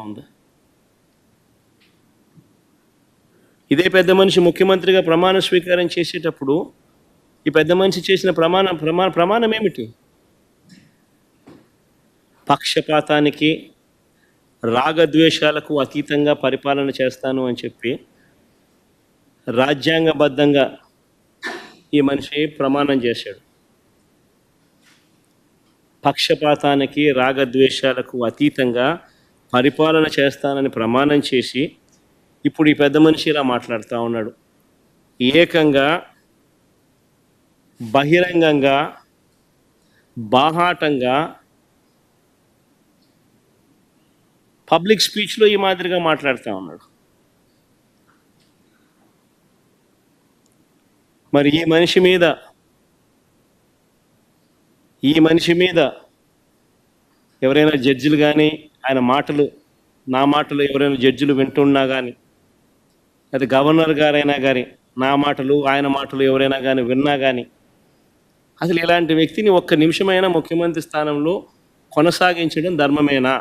ఉంది. ఇదే పెద్ద మనిషి ముఖ్యమంత్రిగా ప్రమాణ స్వీకారం చేసేటప్పుడు ఈ పెద్ద మనిషి చేసిన ప్రమాణం ఏమిటి? పక్షపాతానికి, రాగద్వేషాలకు అతీతంగా పరిపాలన చేస్తాను అని చెప్పి రాజ్యాంగబద్ధంగా ఈ మనిషి ప్రమాణం చేశాడు. పక్షపాతానికి, రాగద్వేషాలకు అతీతంగా పరిపాలన చేస్తానని ప్రమాణం చేసి ఇప్పుడు ఈ పెద్ద మనిషి ఇలా మాట్లాడుతూ ఉన్నాడు. ఏకంగా బహిరంగంగా బాహాటంగా పబ్లిక్ స్పీచ్లో ఈ మాదిరిగా మాట్లాడుతూ ఉన్నాడు. మరి ఈ మనిషి మీద ఎవరైనా జడ్జిలు కానీ ఆయన మాటలు, నా మాటలు ఎవరైనా జడ్జిలు వింటున్నా కానీ, అది గవర్నర్ గారైనా కానీ నా మాటలు ఆయన మాటలు ఎవరైనా కానీ విన్నా కానీ, అసలు ఇలాంటి వ్యక్తిని ఒక్క నిమిషమైనా ముఖ్యమంత్రి స్థానంలో కొనసాగించడం ధర్మమేనా?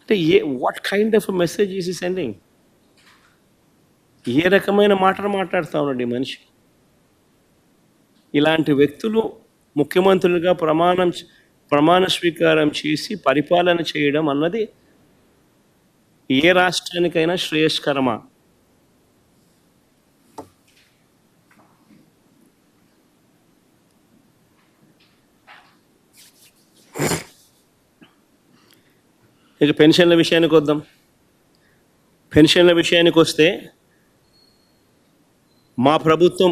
అంటే what kind of message is ఈ సెండింగ్? ఏ రకమైన మాటలు మాట్లాడుతూ ఉన్నాడు ఈ మనిషి? ఇలాంటి వ్యక్తులు ముఖ్యమంత్రులుగా ప్రమాణ స్వీకారం చేసి పరిపాలన చేయడం అన్నది ఏ రాష్ట్రానికైనా శ్రేయస్కరమా? ఇక పెన్షన్ల విషయానికి వద్దాం. పెన్షన్ల విషయానికి వస్తే మా ప్రభుత్వం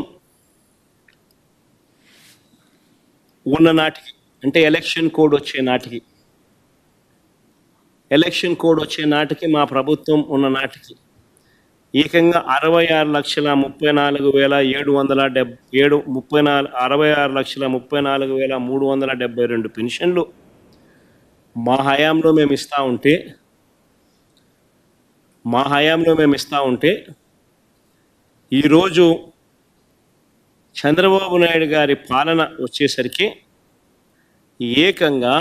ఉన్న నాటికి, అంటే ఎలక్షన్ కోడ్ వచ్చే నాటికి మా ప్రభుత్వం ఉన్న నాటికి ఏకంగా 66,34,372 పెన్షన్లు మా హయాంలో మేము ఇస్తూ ఉంటే ఈరోజు చంద్రబాబు నాయుడు గారి పాలన వచ్చేసరికి ఏకంగా